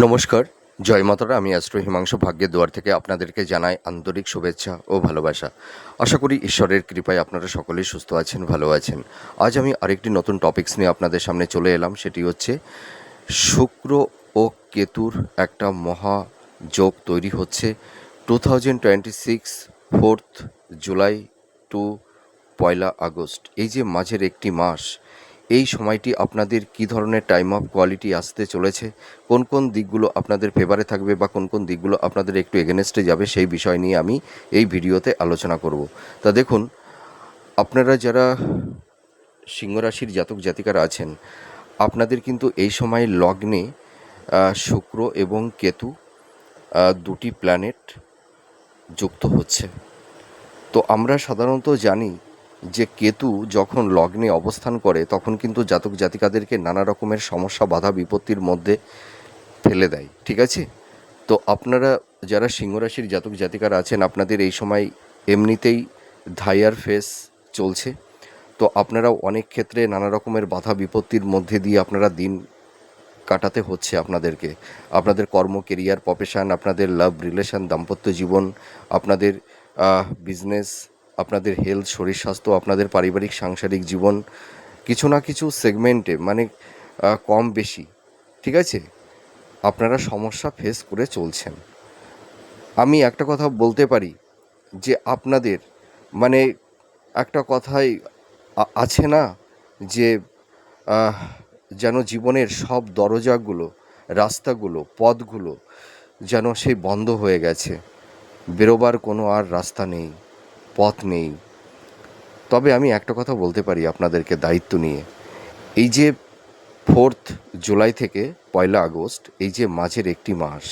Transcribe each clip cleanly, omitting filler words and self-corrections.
নমস্কার, জয় মাতারা। আমি অ্যাস্ট্রো হিমাংশু ভাগ্যের দুয়ার থেকে আপনাদেরকে জানাই আন্তরিক শুভেচ্ছা ও ভালোবাসা। আশা করি ঈশ্বরের কৃপায় আপনারা সকলেই সুস্থ আছেন, ভালো আছেন। আজ আমি আরেকটি নতুন টপিকস নিয়ে আপনাদের সামনে চলে এলাম। সেটি হচ্ছে শুক্র ও কেতুর একটা মহা যোগ তৈরি হচ্ছে 2026 4th জুলাই টু 1 আগস্ট। এই যে মাঝের একটি মাস, এই সময়টি আপনাদের কী ধরনের টাইম অফ কোয়ালিটি আসতে চলেছে, কোন কোন দিকগুলো আপনাদের ফেভারে থাকবে বা কোন কোন দিকগুলো আপনাদের একটু এগেনস্টে যাবে, সেই বিষয় নিয়ে আমি এই ভিডিওতে আলোচনা করব। তা দেখুন, আপনারা যারা সিংহ রাশির জাতক জাতিকারা আছেন, আপনাদের কিন্তু এই সময় লগ্নে শুক্র এবং কেতু দুটি প্ল্যানেট যুক্ত হচ্ছে। তো আমরা সাধারণত জানি যে কেতু যখন লগ্নে অবস্থান করে তখন কিন্তু জাতক জাতিকাদেরকে নানা রকমের সমস্যা, বাধা বিপত্তির মধ্যে ফেলে দেয়, ঠিক আছে? তো আপনারা যারা সিংহ রাশির জাতক জাতিকারা আছেন, আপনাদের এই সময় এমনিতেই ধাইয়ার ফেস চলছে। তো আপনারাও অনেক ক্ষেত্রে নানা রকমের বাধা বিপত্তির মধ্যে দিয়ে আপনারা দিন কাটাতে হচ্ছে আপনাদেরকে। আপনাদের কর্ম, কেরিয়ার, প্রফেশন, আপনাদের লাভ রিলেশন, দাম্পত্য জীবন, আপনাদের বিজনেস, আপনাদের হেলথ, শরীর স্বাস্থ্য, আপনাদের পারিবারিক সাংসারিক জীবন, কিছু না কিছু সেগমেন্টে মানে কম বেশি, ঠিক আছে, আপনারা সমস্যা ফেস করে চলছেন। আমি একটা কথা বলতে পারি যে আপনাদের মানে একটা কথাই আছে না যে যেন জীবনের সব দরজাগুলো, রাস্তাগুলো, পথগুলো যেন সেই বন্ধ হয়ে গেছে, বেরোবার কোনো আর রাস্তা নেই, পথ নেই। তবে আমি একটা কথা বলতে পারি আপনাদেরকে দায়িত্ব নিয়ে, এই যে 4th জুলাই থেকে 1 আগস্ট, এই যে মাঝের একটি মাস,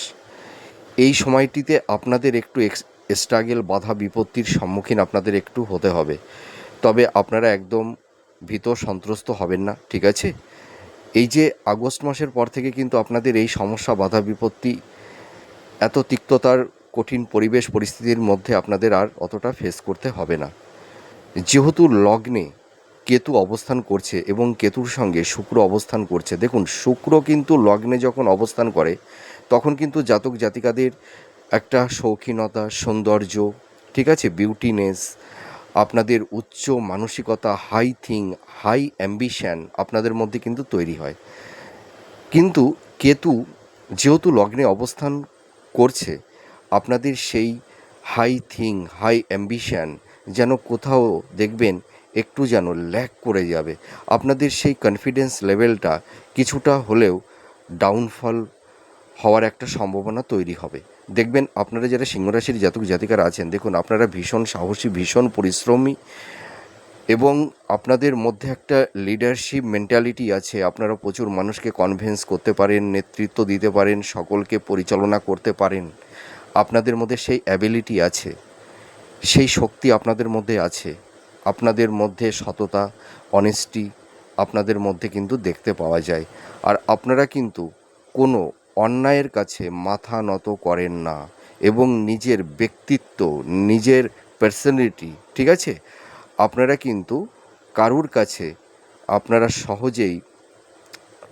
এই সময়টিতে আপনাদের একটু স্ট্রাগল, বাধা বিপত্তির সম্মুখীন আপনাদের একটু হতে হবে। তবে আপনারা একদম ভীত সন্ত্রস্ত হবেন না, ঠিক আছে? এই যে আগস্ট মাসের পর থেকে কিন্তু আপনাদের এই সমস্যা, বাধা বিপত্তি, এত তিক্ততার কঠিন পরিবেশ পরিস্থিতির মধ্যে আপনাদের আর অতটা ফেস করতে হবে না। যেহেতু লগ্নে কেতু অবস্থান করছে এবং কেতুর সঙ্গে শুক্র অবস্থান করছে, দেখুন শুক্র কিন্তু লগ্নে যখন অবস্থান করে তখন কিন্তু জাতক জাতিকাদের একটা শৌখিনতা, সৌন্দর্য, ঠিক আছে, বিউটিনেস, আপনাদের উচ্চ মানসিকতা, হাই অ্যাম্বিশন আপনাদের মধ্যে কিন্তু তৈরি হয়। কিন্তু কেতু যেহেতু লগ্নে অবস্থান করছে, আপনাদের সেই হাই অ্যাম্বিশন যেন কোথাও দেখবেন একটু যেন ল্যাক করে যাবে। আপনাদের সেই কনফিডেন্স লেভেলটা কিছুটা হলেও ডাউনফল হওয়ার একটা সম্ভাবনা তৈরি হবে। দেখবেন আপনারা যারা সিংহরাশির জাতক জাতিকারা আছেন, দেখুন আপনারা ভীষণ সাহসী, ভীষণ পরিশ্রমী এবং আপনাদের মধ্যে একটা লিডারশিপ মেন্টালিটি আছে। আপনারা প্রচুর মানুষকে কনভিন্স করতে পারেন, নেতৃত্ব দিতে পারেন, সকলকে পরিচালনা করতে পারেন। আপনাদের মধ্যে সেই অ্যাবিলিটি আছে, সেই শক্তি আপনাদের মধ্যে আছে। আপনাদের মধ্যে সততা, অনেস্টি আপনাদের মধ্যে কিন্তু দেখতে পাওয়া যায়। আর আপনারা কিন্তু কোনো অন্যায়ের কাছে মাথা নত করেন না এবং নিজের ব্যক্তিত্ব, নিজের পার্সোনালিটি, ঠিক আছে, আপনারা কিন্তু কারুর কাছে আপনারা সহজেই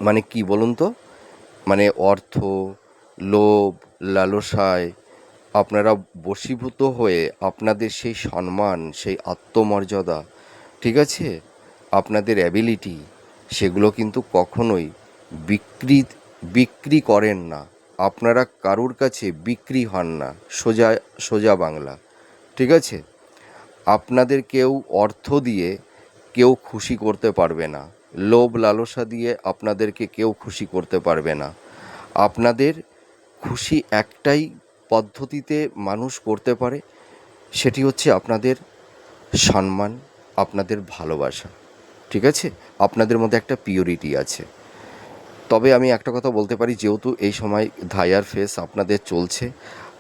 মানে কি বলুন তো, মানে অর্থ, লোভ, লালসায় আপনারা বশীভূত হয়ে আপনাদের সেই সম্মান, সেই আত্মমর্যাদা, ঠিক আছে, আপনাদের অ্যাবিলিটি, সেগুলো কিন্তু কখনোই বিক্রি বিক্রি করেন না। আপনারা কারুর কাছে বিক্রি হন না, সোজা সোজা বাংলা, ঠিক আছে? আপনাদের কেউ অর্থ দিয়ে কেউ খুশি করতে পারবে না, লোভ লালসা দিয়ে আপনাদেরকে কেউ খুশি করতে পারবে না। আপনাদের খুশি একটাই পদ্ধতিতে মানুষ করতে পারে, সেটি হচ্ছে আপনাদের সম্মান, আপনাদের ভালোবাসা, ঠিক আছে? আপনাদের মধ্যে একটা পিওরিটি আছে। তবে আমি একটা কথা বলতে পারি, যেহেতু এই সময় ধাইয়ার ফেস আপনাদের চলছে,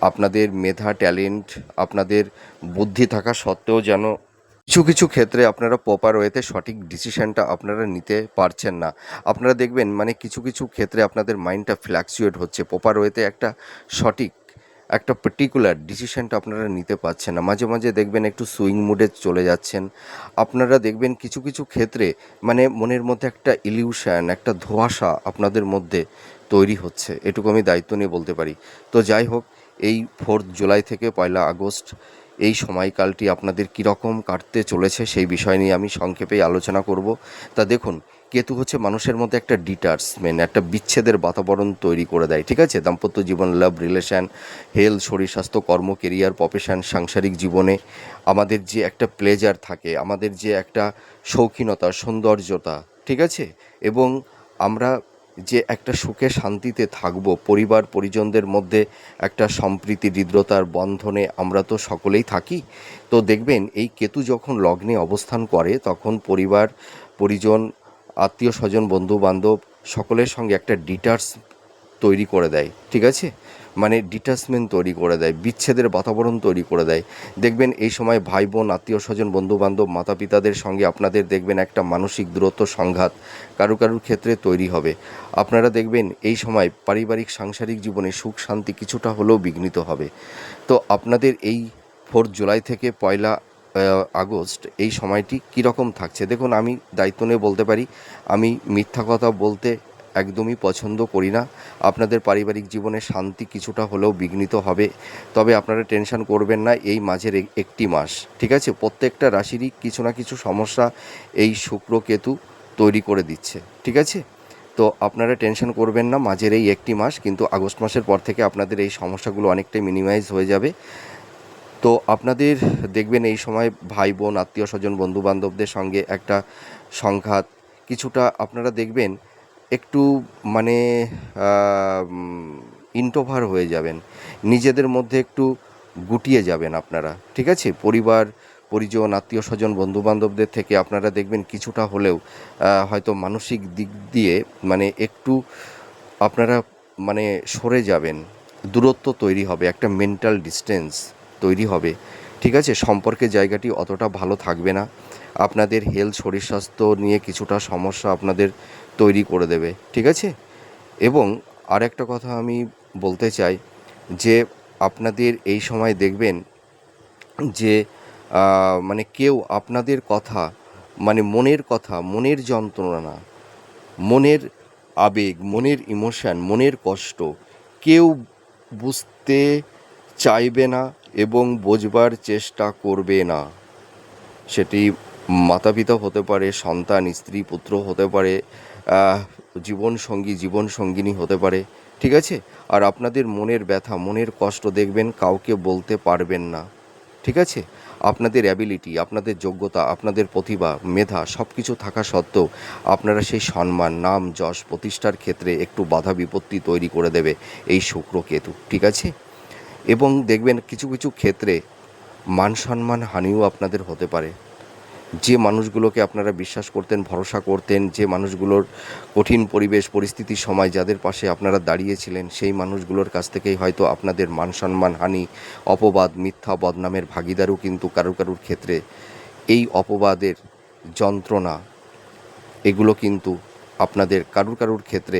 আপনাদের মেধা, ট্যালেন্ট, আপনাদের বুদ্ধি থাকা সত্ত্বেও যেন কিছু কিছু ক্ষেত্রে আপনারা প্রপার ওয়েতে সঠিক ডিসিশানটা আপনারা নিতে পারছেন না। আপনারা দেখবেন মানে কিছু কিছু ক্ষেত্রে আপনাদের মাইন্ডটা ফ্ল্যাকচুয়েট হচ্ছে, প্রপার ওয়েতে একটা সঠিক একটা পার্টিকুলার ডিসিশনটা আপনারা নিতে পারছেন না। মাঝে মাঝে দেখবেন একটু সুইং মুডে চলে যাচ্ছেন। আপনারা দেখবেন কিছু কিছু ক্ষেত্রে মানে মনের মধ্যে একটা ইলিউশন, একটা ধোঁয়াশা আপনাদের মধ্যে তৈরি হচ্ছে, এটুকু আমি দায়িত্ব নিয়ে বলতে পারি। তো যাই হোক, এই 4th জুলাই থেকে 1 আগস্ট এই সময়কালটি আপনাদের কীরকম কাটতে চলেছে সেই বিষয় নিয়ে আমি সংক্ষেপেই আলোচনা করব। তা দেখুন, কেতু হচ্ছে মানুষের মধ্যে একটা ডিটাচমেন্ট, একটা বিচ্ছেদের বাতাবরণ তৈরি করে দেয়, ঠিক আছে? দাম্পত্য জীবন, লাভ রিলেশন, হেলথ, শরীর স্বাস্থ্য, কর্ম, কেরিয়ার, প্রফেশন, সাংসারিক জীবনে আমাদের যে একটা প্লেজার থাকে, আমাদের যে একটা শৌখিনতা, সৌন্দর্যতা, ঠিক আছে, এবং আমরা যে একটা সুখে শান্তিতে থাকবো, পরিবার পরিজনদের মধ্যে একটা সম্প্রীতি হৃদ্রতার বন্ধনে আমরা তো সকলেই থাকি। তো দেখবেন এই কেতু যখন লগ্নে অবস্থান করে তখন পরিবার পরিজন, আত্মীয় স্বজন, বন্ধু বান্ধব সকলের সঙ্গে একটা তৈরি করে দেয়, ঠিক আছে? মানে ডিটাচমেন্ট তৈরি করে দেয়, বিচ্ছেদের বাতাবরণ তৈরি করে দেয়। দেখবেন এই সময় ভাই বোন, আত্মীয় স্বজন, বন্ধু বান্ধব, মাতা পিতাদের সঙ্গে আপনাদের দেখবেন একটা মানসিক দূরত্ব, সংঘাত কারুর ক্ষেত্রে তৈরি হবে। আপনারা দেখবেন এই সময় পারিবারিক সাংসারিক জীবনে সুখ শান্তি কিছুটা হলেও বিঘ্নিত হবে। তো আপনাদের এই 4th জুলাই থেকে 1 আগস্ট এই সময়টি কীরকম থাকছে দেখুন। আমি দায়িত্ব নিয়ে বলতে পারি, আমি মিথ্যা কথা বলতে একদমই পছন্দ করি না। আপনাদের পারিবারিক জীবনে শান্তি কিছুটা হলেও বিঘ্নিত হবে, তবে আপনারা টেনশন করবেন না। এই মাঝের একটি মাস, ঠিক আছে, প্রত্যেকটা রাশিরই কিছু না কিছু সমস্যা এই শুক্র কেতু তৈরি করে দিচ্ছে, ঠিক আছে? তো আপনারা টেনশন করবেন না, মাঝের এই একটি মাস, কিন্তু আগস্ট মাসের পর থেকে আপনাদের এই সমস্যাগুলো অনেকটাই মিনিমাইজ হয়ে যাবে। তো আপনাদের দেখবেন এই সময় ভাই বোন, আত্মীয় স্বজন, বন্ধু বান্ধবদের সঙ্গে একটা সংঘাত কিছুটা আপনারা দেখবেন, একটু মানে ইন্ট্রোভার হয়ে যাবেন, নিজেদের মধ্যে একটু গুটিয়ে যাবেন আপনারা, ঠিক আছে? পরিবার পরিজন, আত্মীয় স্বজন, বন্ধু বান্ধবদের থেকে আপনারা দেখবেন কিছুটা হলেও হয়তো মানসিক দিক দিয়ে মানে একটু আপনারা মানে সরে যাবেন, দূরত্ব তৈরি হবে, একটা মেন্টাল ডিস্টেন্স তৈরি হবে, ঠিক আছে? সম্পর্কের জায়গাটি অতটা ভালো থাকবে না। আপনাদের হেলথ, শরীর স্বাস্থ্য নিয়ে কিছুটা সমস্যা আপনাদের তৈরি করে দেবে, ঠিক আছে? এবং আর একটা কথা আমি বলতে চাই যে আপনাদের এই সময় দেখবেন যে মানে কেউ আপনাদের কথা, মানে মনের কথা, মনের যন্ত্রণা, মনের আবেগ, মনের ইমোশান, মনের কষ্ট কেউ বুঝতে চাইবে না এবং বোঝবার চেষ্টা করবে না। সেটি মাতা পিতা হতে পারে, সন্তান, স্ত্রী, পুত্র হতে পারে, জীবনসঙ্গী, জীবনসঙ্গিনী হতে পারে, ঠিক আছে? আর আপনাদের মনের ব্যথা, মনের কষ্ট দেখবেন কাউকে বলতে পারবেন না, ঠিক আছে? আপনাদের অ্যাবিলিটি, আপনাদের যোগ্যতা, আপনাদের প্রতিভা, মেধা সব কিছু থাকা সত্ত্বেও আপনারা সেই সম্মান, নাম, যশ, প্রতিষ্ঠার ক্ষেত্রে একটু বাধা বিপত্তি তৈরি করে দেবে এই শুক্র কেতু, ঠিক আছে? এবং দেখবেন কিছু কিছু ক্ষেত্রে মান সম্মান হানিও আপনাদের হতে পারে। যে মানুষগুলোকে আপনারা বিশ্বাস করতেন, ভরসা করতেন, যে মানুষগুলোর কঠিন পরিবেশ পরিস্থিতির সময় যাদের পাশে আপনারা দাঁড়িয়েছিলেন, সেই মানুষগুলোর কাছ থেকেই হয়তো আপনাদের মান সম্মান হানি, অপবাদ, মিথ্যা বদনামের ভাগিদারও কিন্তু কারুর ক্ষেত্রে এই অপবাদের যন্ত্রণা, এগুলো কিন্তু আপনাদের কারুর ক্ষেত্রে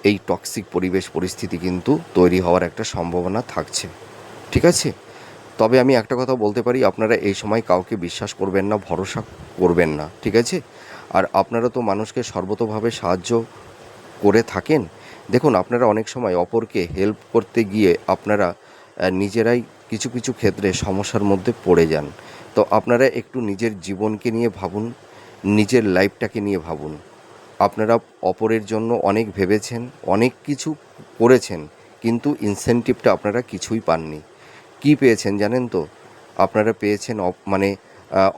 এই টক্সিক পরিবেশ পরিস্থিতি কিন্তু তৈরি হওয়ার একটা সম্ভাবনা থাকছে, ঠিক আছে? তবে আমি একটা কথা বলতে পারি, আপনারা এই সময় কাউকে বিশ্বাস করবেন না, ভরসা করবেন না, ঠিক আছে? আর আপনারা তো মানুষকে সর্বতোভাবে সাহায্য করে থাকেন। দেখুন, আপনারা অনেক সময় অপরকে হেল্প করতে গিয়ে আপনারা নিজেরাই কিছু কিছু ক্ষেত্রে সমস্যার মধ্যে পড়ে যান। তো আপনারা একটু নিজের জীবনকে নিয়ে ভাবুন, নিজের লাইফটাকে নিয়ে ভাবুন। আপনারা অপরের জন্য অনেক ভেবেছেন, অনেক কিছু করেছেন, কিন্তু ইনসেনটিভটা আপনারা কিছুই পাননি। কী পেয়েছেন জানেন তো? আপনারা পেয়েছেন মানে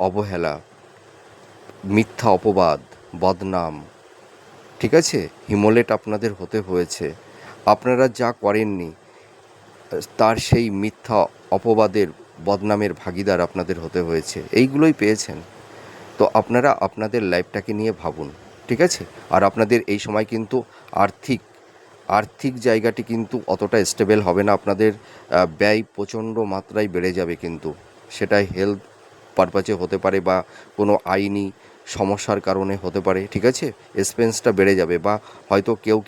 অবহেলা, মিথ্যা অপবাদ, বদনাম, ঠিক আছে? হিমোলেট আপনাদের হতে হয়েছে। আপনারা যা করেননি তার সেই মিথ্যা অপবাদের, বদনামের ভাগিদার আপনাদের হতে হয়েছে। এইগুলোই পেয়েছেন। তো আপনারা আপনাদের লাইফটাকে নিয়ে ভাবুন, ঠিক আছে? আর আপনাদের এই সময় কিন্তু আর্থিক আর্থিক জায়গাটি কিন্তু অতটা স্টেবল হবে না। আপনাদের ব্যয় প্রচণ্ড মাত্রায় বেড়ে যাবে, কিন্তু সেটা হেলথ পারপাজে হতে পারে বা কোনো আইনি সমস্যার কারণে হতে পারে, ঠিক আছে? এক্সপেন্সটা বেড়ে যাবে, বা হয়তো কেউ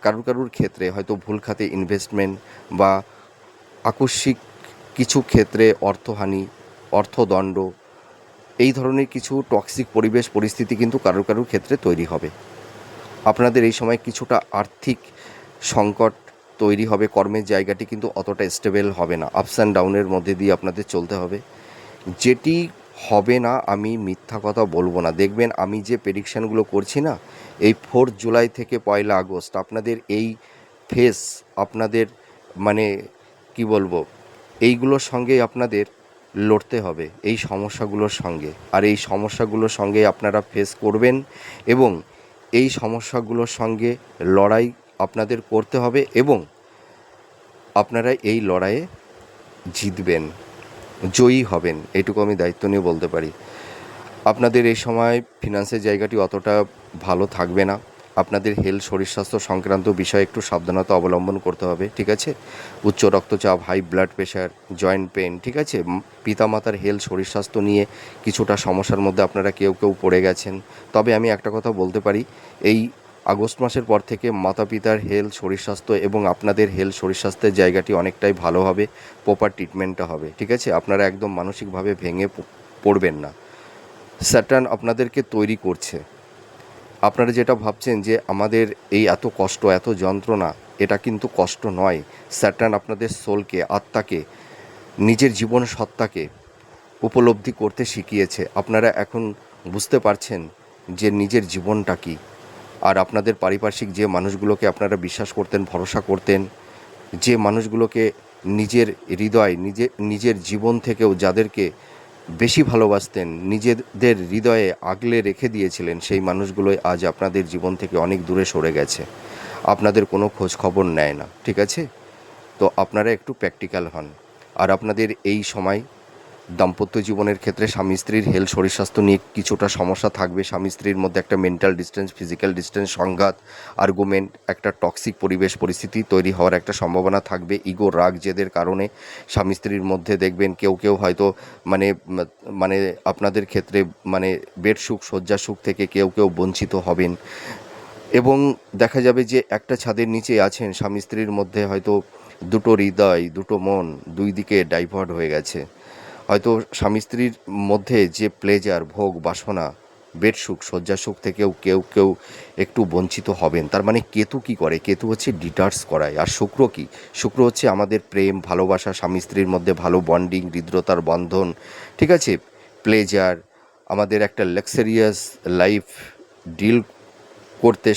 কারুর ক্ষেত্রে হয়তো ভুল খাতে ইনভেস্টমেন্ট বা আকস্মিক কিছু ক্ষেত্রে অর্থহানি, অর্থদণ্ড, এই ধরনের কিছু টক্সিক পরিবেশ পরিস্থিতি কিন্তু কারোর কারোর ক্ষেত্রে তৈরি হবে। আপনাদের এই সময় কিছুটা আর্থিক সংকট তৈরি হবে। কর্মের জায়গাটি কিন্তু অতটা স্টেবল হবে না, আপস অ্যান্ড ডাউনের মধ্যে দিয়ে আপনাদের চলতে হবে। যেটি হবে না, আমি মিথ্যা কথা বলবো না। দেখবেন আমি যে প্রেডিকশানগুলো করছি না, এই 4 জুলাই থেকে 1 আগস্ট আপনাদের এই ফেস, আপনাদের মানে কি বলবো, এইগুলোর সঙ্গেই আপনাদের লড়তে হবে, এই সমস্যাগুলোর সঙ্গে। আর এই সমস্যাগুলোর সঙ্গে আপনারা ফেস করবেন এবং এই সমস্যাগুলোর সঙ্গে লড়াই আপনাদের করতে হবে এবং আপনারা এই লড়াইয়ে জিতবেন, জয়ী হবেন, এইটুকু আমি দায়িত্ব নিয়ে বলতে পারি। আপনাদের এই সময় ফিনান্সের জায়গাটি অতটা ভালো থাকবে না। আপনাদের হেলথ, শরীর স্বাস্থ্য সংক্রান্ত বিষয়ে একটু সাবধানতা অবলম্বন করতে হবে, ঠিক আছে? উচ্চ রক্তচাপ, high blood pressure, joint pain, ঠিক আছে? পিতামাতার হেলথ, শরীর স্বাস্থ্য নিয়ে কিছুটা সমস্যার মধ্যে আপনারা কেউ কেউ পড়ে গেছেন। তবে আমি একটা কথা বলতে পারি, এই আগস্ট মাসের পর থেকে মাতা পিতার হেলথ, শরীর স্বাস্থ্য এবং আপনাদের হেলথ, শরীর স্বাস্থ্যের জায়গাটি অনেকটাই ভালো হবে, প্রপার ট্রিটমেন্টটা হবে, ঠিক আছে? আপনারা একদম মানসিকভাবে ভেঙে পড়বেন না। স্যাটার্ন আপনাদেরকে তৈরি করছে। আপনারা যেটা ভাবছেন যে আমাদের এই এত কষ্ট, এত যন্ত্রণা, এটা কিন্তু কষ্ট নয়। স্যাটার্ন আপনাদের সোলকে, আত্মাকে, নিজের জীবন সত্তাকে উপলব্ধি করতে শিখিয়েছে। আপনারা এখন বুঝতে পারছেন যে নিজের জীবনটা কী। আর আপনাদের পারিপার্শ্বিক যে মানুষগুলোকে আপনারা বিশ্বাস করতেন, ভরসা করতেন, যে মানুষগুলোকে নিজের হৃদয়, নিজের জীবন থেকেও যাদেরকে বেশি ভালোবাসতেন, নিজেদের হৃদয়ে আগলে রেখে দিয়েছিলেন, সেই মানুষগুলোই আজ আপনাদের জীবন থেকে অনেক দূরে সরে গেছে। আপনাদের কোনো খোঁজ খবর নেয় না, ঠিক আছে? তো আপনারা একটু প্র্যাকটিক্যাল হন। আর আপনাদের এই সময় দাম্পত্য জীবনের ক্ষেত্রে স্বামী স্ত্রীর হেলথ, শরীর স্বাস্থ্য নিয়ে কিছুটা সমস্যা থাকবে। স্বামী স্ত্রীর মধ্যে একটা মেন্টাল ডিস্টেন্স, ফিজিক্যাল ডিস্টেন্স, সংঘাত, আর্গুমেন্ট, একটা টক্সিক পরিবেশ পরিস্থিতি তৈরি হওয়ার একটা সম্ভাবনা থাকবে। ইগো, রাগ, জেদের কারণে স্বামী স্ত্রীর মধ্যে দেখবেন কেউ কেউ হয়তো মানে মানে আপনাদের ক্ষেত্রে মানে বেড সুখ, শয্যা সুখ থেকে কেউ কেউ বঞ্চিত হবেন এবং দেখা যাবে যে একটা ছাদের নিচে আছেন, স্বামী স্ত্রীর মধ্যে হয়তো দুটো হৃদয়, দুটো মন, দুই দিকে ডাইভার্ট হয়ে গেছে। হয়তো স্বামী স্ত্রীর মধ্যে যে প্লেজার, ভোগ, বাসনা, বেড সুখ, শয্যা সুখ থেকেও কেউ কেউ একটু বঞ্চিত হবেন। তার মানে কেতু কী করে? কেতু হচ্ছে ডিটার্স করায়। আর শুক্র কী? শুক্র হচ্ছে আমাদের প্রেম, ভালোবাসা, স্বামী স্ত্রীর মধ্যে ভালো বন্ডিং, হৃদ্রতার বন্ধন, ঠিক আছে? প্লেজার, আমাদের একটা লাক্সারিয়াস লাইফ ডিল করতে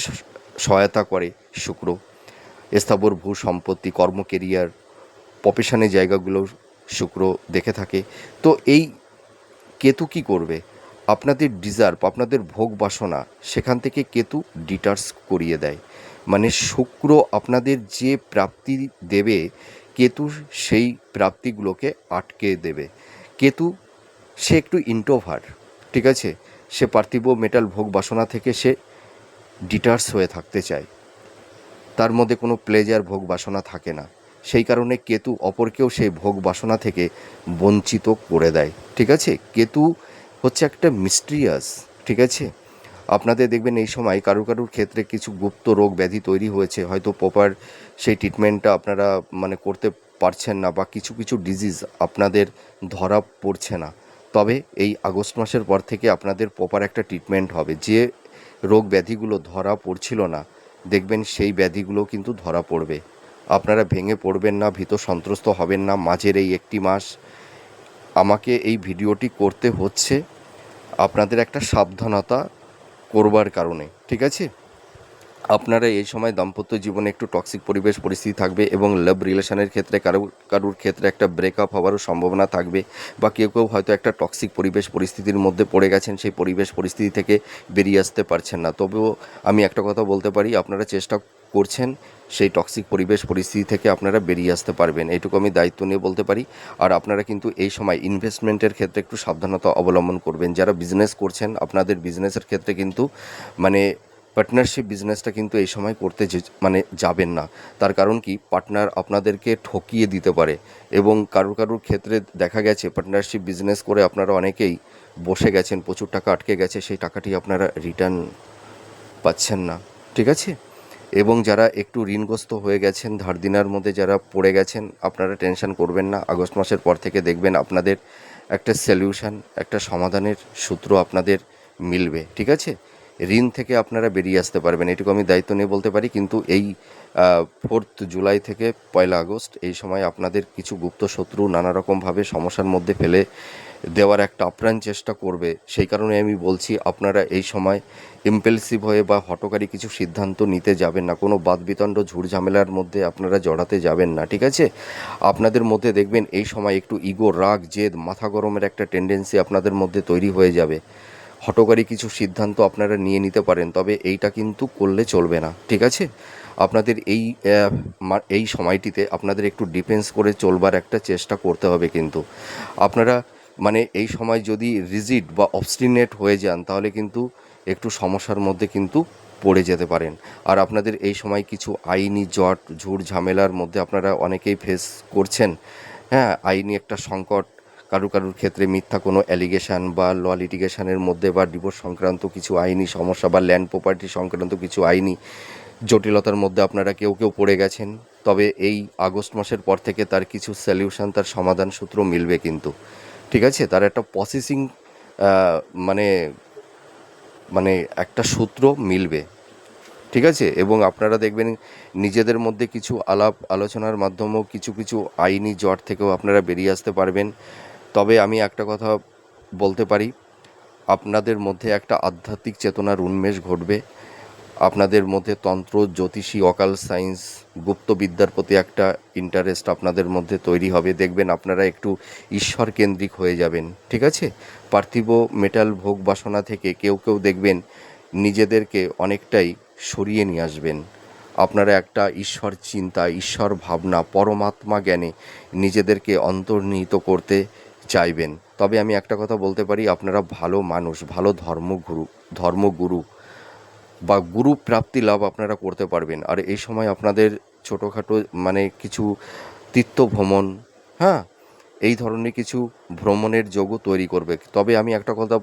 সহায়তা করে শুক্র। স্থাবর ভূ সম্পত্তি, কর্ম, কেরিয়ার, প্রফেশনের জায়গাগুলো শুক্র দেখে থাকে। তো এই কেতু কী করবে? আপনাদের ডিজার্ভ, আপনাদের ভোগ বাসনা, সেখান থেকে কেতু ডিটার্স করিয়ে দেয়। মানে শুক্র আপনাদের যে প্রাপ্তি দেবে, কেতু সেই প্রাপ্তিগুলোকে আটকে দেবে। কেতু সে একটু ইন্ট্রোভার্ট, ঠিক আছে? সে পার্থিব মেটাল ভোগ বাসনা থেকে সে ডিটার্স হয়ে থাকতে চায়। তার মধ্যে কোনো প্লেজার, ভোগ বাসনা থাকে না। সেই কারণে কেতু অপরকেও সেই ভোগ বাসনা থেকে বঞ্চিত করে দেয়, ঠিক আছে? কেতু হচ্ছে একটা মিস্ট্রিয়াস, ঠিক আছে? আপনাদের দেখবেন এই সময় কারুর কারুর ক্ষেত্রে কিছু গুপ্ত রোগ ব্যাধি তৈরি হয়েছে, হয়তো প্রপার সেই ট্রিটমেন্টটা আপনারা মানে করতে পারছেন না, বা কিছু কিছু ডিজিজ আপনাদের ধরা পড়ছে না। তবে এই আগস্ট মাসের পর থেকে আপনাদের প্রপার একটা ট্রিটমেন্ট হবে। যে রোগ ব্যাধিগুলো ধরা পড়ছিল না, দেখবেন সেই ব্যাধিগুলো কিন্তু ধরা পড়বে। আপনারা ভেঙে পড়বেন না, ভীত সন্ত্রস্ত হবেন না। মাঝের এই একটি মাস আমাকে এই ভিডিওটি করতে হচ্ছে আপনাদের একটা সাবধানতা করবার কারণে, ঠিক আছে? আপনারা এই সময় দাম্পত্য জীবনে একটু টক্সিক পরিবেশ পরিস্থিতি থাকবে এবং লাভ রিলেশনের ক্ষেত্রে কারুর ক্ষেত্রে একটা ব্রেকআপ হওয়ারও সম্ভাবনা থাকবে, বা কেউ কেউ হয়তো একটা টক্সিক পরিবেশ পরিস্থিতির মধ্যে পড়ে গেছেন, সেই পরিবেশ পরিস্থিতি থেকে বেরিয়ে আসতে পারছেন না। তবুও আমি একটা কথা বলতে পারি, আপনারা চেষ্টা করছেন, সেই টক্সিক পরিবেশ পরিস্থিতি থেকে আপনারা বেরিয়ে আসতে পারবেন, এইটুকু আমি দায়িত্ব নিয়ে বলতে পারি। আর আপনারা কিন্তু এই সময় ইনভেস্টমেন্টের ক্ষেত্রে একটু সাবধানতা অবলম্বন করবেন। যারা বিজনেস করছেন, আপনাদের বিজনেসের ক্ষেত্রে কিন্তু মানে পার্টনারশিপ বিজনেসটা কিন্তু এই সময় করতে যাবেন না। তার কারণ কি, পার্টনার আপনাদেরকে ঠকিয়ে দিতে পারে এবং কারুর কারুর ক্ষেত্রে দেখা গেছে পার্টনারশিপ বিজনেস করে আপনারা অনেকেই বসে গেছেন, প্রচুর টাকা আটকে গেছে, সেই টাকাটি আপনারা রিটার্ন পাচ্ছেন না, ঠিক আছে? এবং যারা একটু ঋণগ্রস্ত হয়ে গেছেন, ধার দেনার মধ্যে যারা পড়ে গেছেন, আপনারা টেনশন করবেন না। আগস্ট মাসের পর থেকে দেখবেন আপনাদের একটা সলিউশন, একটা সমাধানের সূত্র আপনাদের মিলবে, ঠিক আছে? ঋণ থেকে আপনারা বেরিয়ে আসতে পারবেন, এটুকু আমি দায়িত্ব নিয়ে বলতে পারি। কিন্তু এই 4 জুলাই থেকে 1 আগস্ট এই সময় আপনাদের কিছু গুপ্ত শত্রু নানা রকমভাবে সমস্যার মধ্যে ফেলে দেওয়ার একটা আপ্রাণ চেষ্টা করবে। সেই কারণে আমি বলছি, আপনারা এই সময় ইম্পালসিভ হয়ে বা হঠকারী কিছু সিদ্ধান্ত নিতে যাবেন না, কোনো বাদবিতণ্ড ঝুটঝামেলার মধ্যে আপনারা জড়াতে যাবেন না, ঠিক আছে? আপনাদের মধ্যে দেখবেন এই সময় একটু ইগো, রাগ, জেদ, মাথা গরমের একটা টেন্ডেন্সি আপনাদের মধ্যে তৈরি হয়ে যাবে। হঠকারী কিছু সিদ্ধান্ত আপনারা নিয়ে নিতে পারেন, তবে এইটা কিন্তু করলে চলবে না, ঠিক আছে? আপনাদের এই সময়টিতে আপনাদের একটু ডিফেন্স করে চলবার একটা চেষ্টা করতে হবে। কিন্তু আপনারা মানে এই সময় যদি রিজিড বা অবস্টিনেট হয়ে যান, তাহলে কিন্তু একটু সমস্যার মধ্যে কিন্তু পড়ে যেতে পারেন। আর আপনাদের এই সময় কিছু আইনি জট, ঝুট ঝামেলার মধ্যে আপনারা অনেকেই ফেস করছেন। হ্যাঁ, আইনি একটা সংকট, কারুর ক্ষেত্রে মিথ্যা কোনো অ্যালিগেশন বা ল লিটিগেশনের মধ্যে, বা ডিভোর্স সংক্রান্ত কিছু আইনি সমস্যা, বা ল্যান্ড প্রপার্টি সংক্রান্ত কিছু আইনি জটিলতার মধ্যে আপনারা কেউ পড়ে গেছেন। তবে এই আগস্ট মাসের পর থেকে তার কিছু সলিউশন, তার সমাধান সূত্র মিলবে কিন্তু, ঠিক আছে? তার একটা প্রসেসিং মানে মানে একটা সূত্র মিলবে, ঠিক আছে? এবং আপনারা দেখবেন নিজেদের মধ্যে কিছু আলাপ আলোচনার মাধ্যমেও কিছু আইনি জট থেকেও আপনারা বেরিয়ে আসতে পারবেন। তবে আমি একটা কথা বলতে পারি, আপনাদের মধ্যে একটা আধ্যাত্মিক চেতনার উন্মেষ ঘটবে। আপনাদের মধ্যে তন্ত্র, জ্যোতিষী, অকাল সায়েন্স, গুপ্তবিদ্যার প্রতি একটা ইন্টারেস্ট আপনাদের মধ্যে তৈরি হবে। দেখবেন আপনারা একটু ঈশ্বর কেন্দ্রিক হয়ে যাবেন, ঠিক আছে? পার্থিব মেটাল ভোগ বাসনা থেকে কেউ দেখবেন নিজেদেরকে অনেকটাই সরিয়ে নিয়ে আসবেন। আপনারা একটা ঈশ্বর চিন্তা, ঈশ্বর ভাবনা, পরমাত্মা জ্ঞানে নিজেদেরকে অন্তর্নিহিত করতে চাইবেন। তবে আমি একটা কথা বলতে পারি, আপনারা ভালো মানুষ, ভালো ধর্মগুরু বা গুরু প্রাপ্তি লাভ আপনারা করতে পারবেন। আর এই সময় আপনাদের ছোটোখাটো মানে কিছু তীর্থ ভ্রমণ, হ্যাঁ, এই ধরনের কিছু ভ্রমণের যোগও তৈরি করবে। তবে আমি একটা কথা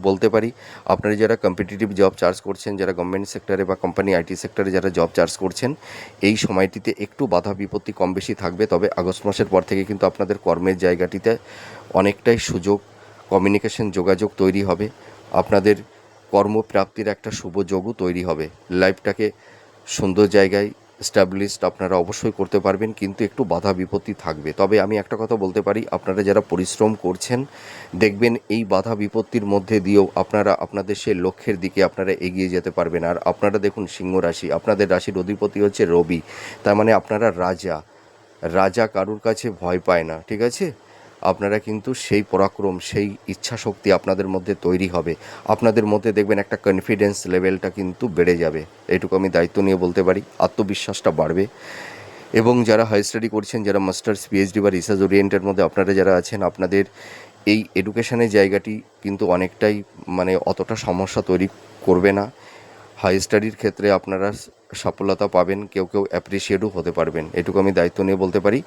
বলতে পারি, আপনারা যারা কম্পিটিটিভ জব চার্জ করছেন, যারা গভর্নমেন্ট সেক্টরে বা কোম্পানি আইটি সেক্টরে যারা জব চার্জ করছেন, এই সময়টিতে একটু বাধা বিপত্তি কম বেশি থাকবে। তবে আগস্ট মাসের পর থেকে কিন্তু আপনাদের কর্মের জায়গাটিতে অনেকটাই সুযোগ, কমিউনিকেশন, যোগাযোগ তৈরি হবে। আপনাদের কর্মপ্রাপ্তির একটা শুভ যোগও তৈরি হবে। লাইফটাকে সুন্দর জায়গায় স্ট্যাবলিশড আপনারা অবশ্যই করতে পারবেন, কিন্তু একটু বাধা বিপত্তি থাকবে। তবে আমি একটা কথা বলতে পারি, আপনারা যারা পরিশ্রম করছেন, দেখবেন এই বাধা বিপত্তির মধ্যে দিয়েও আপনারা আপনাদের সেই লক্ষ্যের দিকে আপনারা এগিয়ে যেতে পারবেন। আর আপনারা দেখুন, সিংহ রাশি, আপনাদের রাশির অধিপতি হচ্ছে রবি। তার মানে আপনারা রাজা। রাজা কারুর কাছে ভয় পায় না, ঠিক আছে? আপনারা কিন্তু সেই পরাক্রম, সেই ইচ্ছা শক্তি আপনাদের মধ্যে তৈরি হবে। আপনাদের মধ্যে দেখবেন একটা কনফিডেন্স লেভেলটা কিন্তু বেড়ে যাবে, এটুকু আমি দায়িত্ব নিয়ে বলতে পারি। আত্মবিশ্বাসটা বাড়বে। এবং যারা হাই স্টাডি করছেন, যারা মাস্টার্স, পিএইচডি বা রিসার্চ ওরিয়েন্টের মধ্যে আপনারা যারা আছেন, আপনাদের এই এডুকেশনের জায়গাটি কিন্তু অনেকটাই মানে অতটা সমস্যা তৈরি করবে না। হাই স্টাডির ক্ষেত্রে আপনারা সফলতা পাবেন, কেউ অ্যাপ্রিসিয়েটও হতে পারবেন, এটুকু আমি দায়িত্ব নিয়ে বলতে পারি।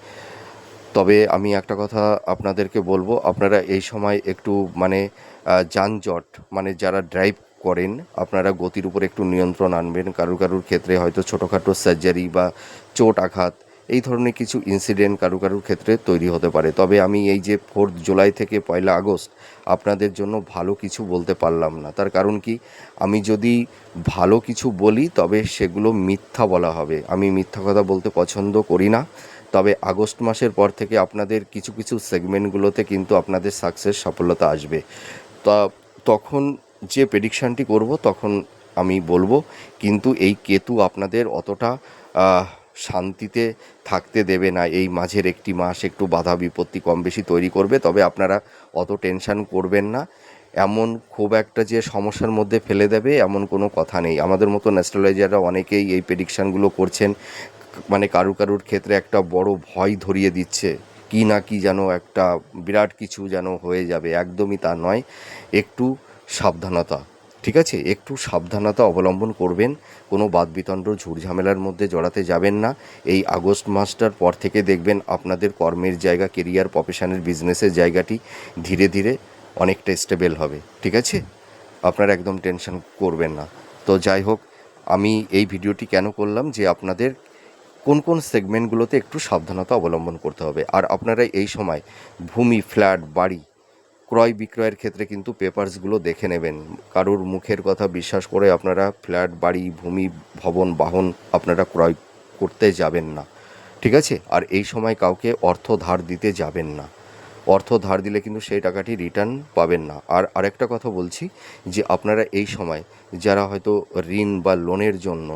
তবে আমি একটা কথা আপনাদেরকে বলবো, আপনারা এই সময় একটু মানে যানজট, মানে যারা ড্রাইভ করেন, আপনারা গতির উপর একটু নিয়ন্ত্রণ আনবেন। কারুর ক্ষেত্রে হয়তো ছোটোখাটো সার্জারি বা চোট আঘাত, এই ধরনের কিছু ইনসিডেন্ট কারুর ক্ষেত্রে তৈরি হতে পারে। তবে আমি এই যে 4 জুলাই থেকে 1 আগস্ট আপনাদের জন্য ভালো কিছু বলতে পারলাম না। তার কারণ কি, আমি যদি ভালো কিছু বলি তবে সেগুলো মিথ্যা বলা হবে। আমি মিথ্যা কথা বলতে পছন্দ করি না। তবে আগস্ট মাসের পর থেকে আপনাদের কিছু সেগমেন্টগুলোতে কিন্তু আপনাদের সফলতা আসবে। তা তখন যে প্রেডিকশানটি করব তখন আমি বলবো। কিন্তু এই কেতু আপনাদের অতটা শান্তিতে থাকতে দেবে না। এই মাঝের একটি মাস একটু বাধা বিপত্তি কম বেশি তৈরি করবে। তবে আপনারা অত টেনশান করবেন না। এমন খুব একটা যে সমস্যার মধ্যে ফেলে দেবে এমন কোনো কথা নেই। আমাদের মতো অ্যাস্ট্রোলজাররা অনেকেই এই প্রেডিকশানগুলো করছেন, মানে কারুর ক্ষেত্রে একটা বড় ভয় ধরিয়ে দিচ্ছে, কি না কি যেন একটা বিরাট কিছু যেন হয়ে যাবে। একদমই তা নয়। একটু সাবধানতা, ঠিক আছে? একটু সাবধানতা অবলম্বন করবেন। কোনো বাদবিতণ্ড ঝুটঝামেলার মধ্যে জড়াতে যাবেন না। এই আগস্ট মাসটার পর থেকে দেখবেন আপনাদের কর্মের জায়গা, কেরিয়ার, প্রফেশনের, বিজনেসের জায়গাটি ধীরে ধীরে অনেকটা স্টেবল হবে, ঠিক আছে? আপনারা একদম টেনশন করবেন না। তো যাই হোক, আমি এই ভিডিওটি কেন করলাম যে আপনাদের কোন কোন সেগমেন্টগুলোতে একটু সাবধানতা অবলম্বন করতে হবে। আর আপনারা এই সময় ভূমি, ফ্ল্যাট, বাড়ি ক্রয় বিক্রয়ের ক্ষেত্রে কিন্তু পেপারসগুলো দেখে নেবেন। কারোর মুখের কথা বিশ্বাস করে আপনারা ফ্ল্যাট, বাড়ি, ভূমি, ভবন, বাহন আপনারা ক্রয় করতে যাবেন না, ঠিক আছে? আর এই সময় কাউকে অর্থ ধার দিতে যাবেন না। অর্থ ধার দিলে কিন্তু সেই টাকাটি রিটার্ন পাবেন না। আর আরেকটা কথা বলছি যে আপনারা এই সময় যারা হয়তো ঋণ বা লোনের জন্য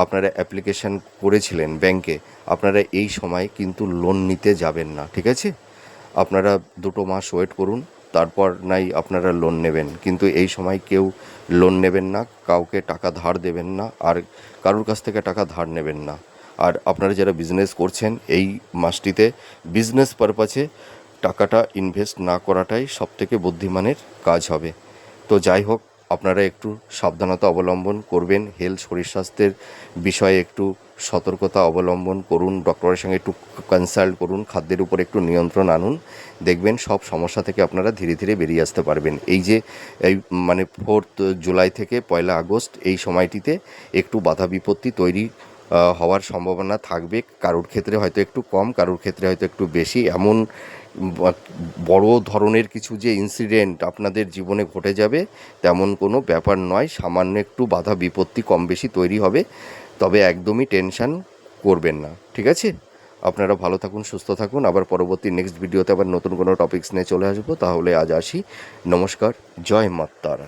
আপনারা অ্যাপ্লিকেশান করেছিলেন ব্যাংকে, আপনারা এই সময় কিন্তু লোন নিতে যাবেন না, ঠিক আছে? আপনারা 2 মাস ওয়েট করুন, তারপর নাই আপনারা লোন নেবেন। কিন্তু এই সময় কেউ লোন নেবেন না, কাউকে টাকা ধার দেবেন না, আর কারোর কাছ থেকে টাকা ধার নেবেন না। আর আপনারা যারা বিজনেস করছেন এই মাসটিতে বিজনেস পারপাসে টাকাটা ইনভেস্ট না করাটাই সবথেকে বুদ্ধিমানের কাজ হবে। তো যাই হোক, আপনারা একটু সাবধানতা অবলম্বন করবেন, হেলথ শরীর স্বাস্থ্যের বিষয়ে একটু সতর্কতা অবলম্বন করুন, ডক্টরের সঙ্গে একটু কনসাল্ট করুন, খাদ্যের উপর একটু নিয়ন্ত্রণ আনুন। দেখবেন সব সমস্যা থেকে আপনারা ধীরে ধীরে বেরিয়ে আসতে পারবেন। এই যে এই 4 জুলাই থেকে 1 আগস্ট এই সময়টিতে একটু বাধা বিপত্তি তৈরি হওয়ার সম্ভাবনা থাকবে। কারোর ক্ষেত্রে হয়তো একটু কম, কারোর ক্ষেত্রে হয়তো একটু বেশি। এমন বড় ধরনের কিছু যে ইনসিডেন্ট আপনাদের জীবনে ঘটে যাবে তেমন কোনো ব্যাপার নয়। সামান্য একটু বাধা বিপত্তি কম বেশি তৈরি হবে, তবে একদমই টেনশান করবেন না, ঠিক আছে? আপনারা ভালো থাকুন, সুস্থ থাকুন। আবার পরবর্তী নেক্সট ভিডিওতে আবার নতুন কোনো টপিকস নিয়ে চলে আসবো। তাহলে আজ আসি, নমস্কার, জয় মা তারা।